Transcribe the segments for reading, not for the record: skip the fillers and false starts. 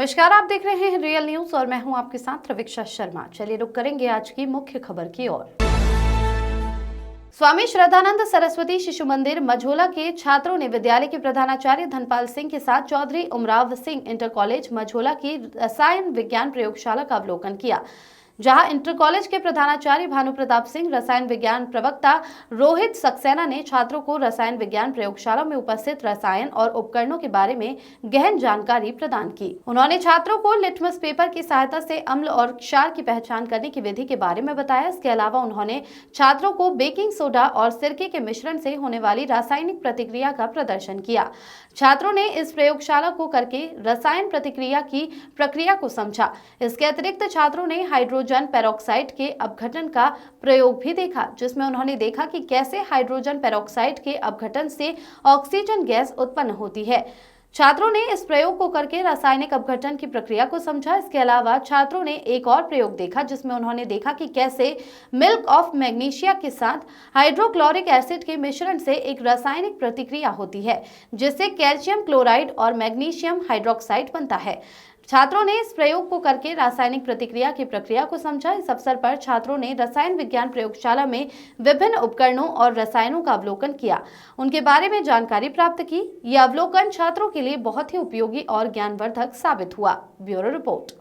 नमस्कार, आप देख रहे हैं रियल न्यूज और मैं हूं आपके साथ रविक्षा शर्मा। चलिए रुक करेंगे आज की मुख्य खबर की ओर। स्वामी श्रद्धानंद सरस्वती शिशु मंदिर मझोला के छात्रों ने विद्यालय के प्रधानाचार्य धनपाल सिंह के साथ चौधरी उमराव सिंह इंटर कॉलेज मझोला की रसायन विज्ञान प्रयोगशाला का अवलोकन किया, जहां इंटर कॉलेज के प्रधानाचार्य भानु प्रताप सिंह, रसायन विज्ञान प्रवक्ता रोहित सक्सेना ने छात्रों को रसायन विज्ञान प्रयोगशाला में उपस्थित रसायन और उपकरणों के बारे में गहन जानकारी प्रदान की। उन्होंने छात्रों को लिटमस पेपर की सहायता से अम्ल और क्षार की पहचान करने की विधि के बारे में बताया। इसके अलावा उन्होंने छात्रों को बेकिंग सोडा और सिरके के मिश्रण से होने वाली रासायनिक प्रतिक्रिया का प्रदर्शन किया। छात्रों ने इस प्रयोगशाला को करके रसायन प्रतिक्रिया की प्रक्रिया को समझा। इसके अतिरिक्त छात्रों ने हाइड्रोजन पेरोक्साइड के अपघटन का प्रयोग भी देखा, जिसमें उन्होंने देखा कि कैसे हाइड्रोजन पेरोक्साइड के अपघटन से ऑक्सीजन गैस उत्पन्न होती है। छात्रों ने इस प्रयोग को करके रासायनिक अपघटन की प्रक्रिया को समझा। इसके अलावा छात्रों ने एक और प्रयोग देखा, जिसमें उन्होंने देखा कि कैसे मिल्क ऑफ मैग्नीशिया के साथ हाइड्रोक्लोरिक एसिड के मिश्रण से एक रासायनिक प्रतिक्रिया होती है, जिससे कैल्शियम क्लोराइड और मैग्नीशियम हाइड्रोक्साइड बनता है। छात्रों ने इस प्रयोग को करके रासायनिक प्रतिक्रिया की प्रक्रिया को समझा। इस अवसर पर छात्रों ने रसायन विज्ञान प्रयोगशाला में विभिन्न उपकरणों और रसायनों का अवलोकन किया, उनके बारे में जानकारी प्राप्त की। यह अवलोकन छात्रों के लिए बहुत ही उपयोगी और ज्ञानवर्धक साबित हुआ। Bureau report.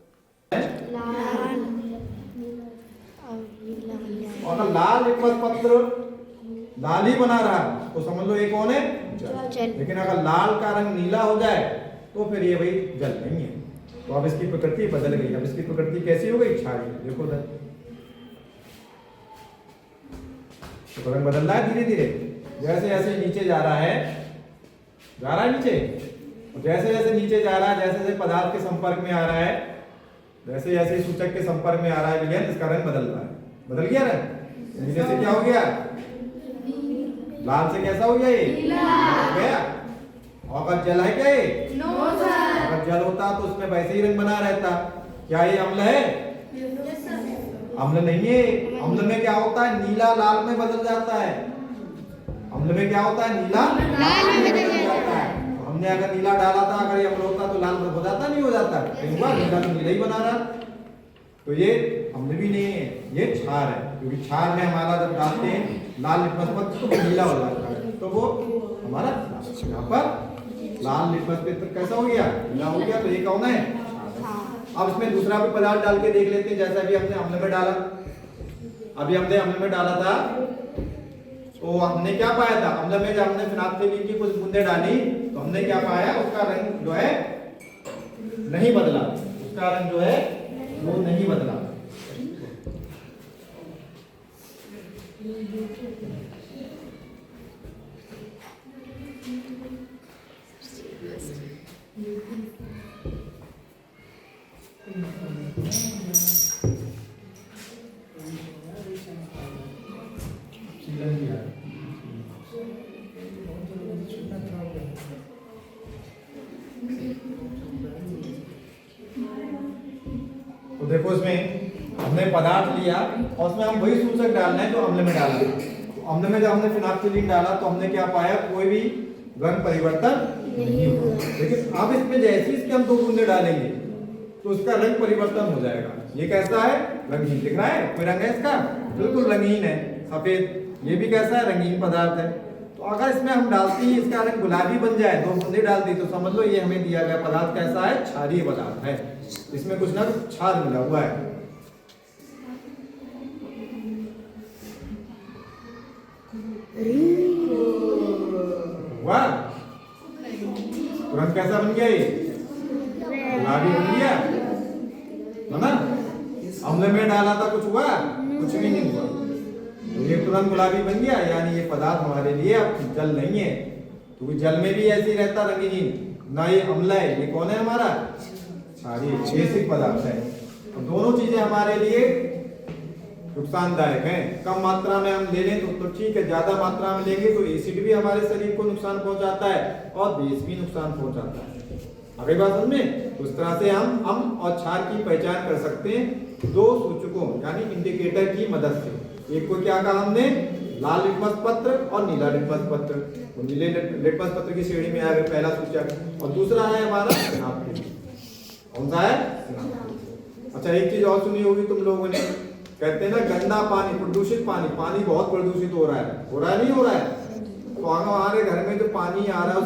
और लाल लिटमस पत्र लाल ही बना रहा तो समझ लो ये कौन है? जल। लेकिन अगर लाल का रंग नीला हो जाए तो फिर ये भाई जल नहीं है। तो अब इसकी प्रकृति बदल गई। अब इसकी प्रकृति कैसी हो गई? क्षारीय। देखो उधर तो रंग बदल रहा है धीरे धीरे, जैसे जैसे नीचे जा रहा है नीचे, जैसे जैसे नीचे जा रहा है, जैसे जैसे पदार्थ के संपर्क में आ रहा है, जैसे जैसे सूचक के संपर्क में आ रहा है विलयन, इसका रंग बदल रहा है। बदल गया रंग। नीले से क्या हो गया? लाल से कैसा हो गया? ये हो गया। और अगर जल है क्या ये? अगर जल होता तो उसमें वैसे ही रंग बना रहता। क्या ये अम्ल है? अम्ल नहीं है। अम्ल में क्या होता है? नीला लाल में बदल जाता है। अम्ल में क्या होता है? नीला लाल में बदल जाता है। तो हमने अगर नीला डाला था, अगर ये अम्ल होता तो लाल हो जाता, नहीं हो जाता? हुआ नीला तो नीला ही बना रहा। तो ये अम्ल भी नहीं है, ये क्षार है। क्योंकि क्षार में हमारा जब डालते हैं लाल लिटमस पत्र तो नीला हो जाता है, तो वो हमारा यहाँ पर लाल लिटमस पत्र कैसा हो गया? नीला हो गया। तो ये कौन है? अब इसमें दूसरा भी पदार्थ डाल के देख लेते हैं। जैसा अभी हमने अम्ल में डाला, अभी हमने अम्ल में डाला था तो हमने क्या पाया था? अम्ल में जब हमने फिनाइलफ्थेलीन की कुछ बूंदे डाली तो हमने क्या पाया? उसका रंग जो है नहीं बदला। उसका रंग जो है वो नहीं बदला। तो देखो इसमें हमने पदार्थ लिया और उसमें हम वही सूचक डालना है जो अम्ल में डाला। तो अम्ल में जब हमने फिनाइलफ्थेलीन डाला तो हमने क्या पाया? कोई भी रंग परिवर्तन नहीं हुआ। लेकिन अब इसमें जैसे इसके हम 2 बूंदे डालेंगे तो उसका रंग परिवर्तन हो जाएगा। ये कैसा है? रंगीन। दिख रहा है? कोई रंग है इसका? बिल्कुल रंगीन है, सफेद। ये भी कैसा है? रंगीन पदार्थ है। तो अगर इसमें हम डालते ही इसका रंग गुलाबी बन जाए, 2 बूंदे डाल दी, तो समझ लो ये हमें दिया गया पदार्थ कैसा है? क्षारीय पदार्थ है। इसमें कुछ ना कुछ क्षार मिला हुआ है। वाह, तुरंत कैसा बन गया? ये गुलाबी बन गया है ना? अम्ल में डाला था, कुछ हुआ? कुछ भी नहीं हुआ। तो ये तुरंत गुलाबी बन गया, यानी ये पदार्थ हमारे लिए अब जल नहीं है। क्योंकि जल में भी ऐसे ही रहता रंगीन ना। ये अम्ल है, ये कौन है? हमारा क्षारीय बेसिक पदार्थ है। तो दोनों चीजें हमारे लिए नुकसानदायक हैं। कम मात्रा में हम ले लें तो ठीक है, ज्यादा मात्रा में लेंगे तो एसिड भी हमारे शरीर को नुकसान पहुंचाता है और बेस भी नुकसान पहुंचाता है। अगली बात समझ में? उस तरह से हम अम्ल और क्षार की पहचान कर सकते हैं 2 सूचकों यानी इंडिकेटर की मदद से। एक को क्या कहा हमने? लाल लिटमस पत्र और नीला लिटमस पत्र। तो नीले लिटमस पत्र की श्रेणी में आ गया पहला सूचक, और दूसरा है हमारा फिनाइलफ्थेलीन। और कौन सा है? अच्छा एक चीज और सुनी होगी तुम लोगों ने, कहते हैं ना गंदा पानी, प्रदूषित पानी, पानी बहुत प्रदूषित हो रहा है नहीं हो रहा है? तो हमारे घर में जो पानी आ रहा है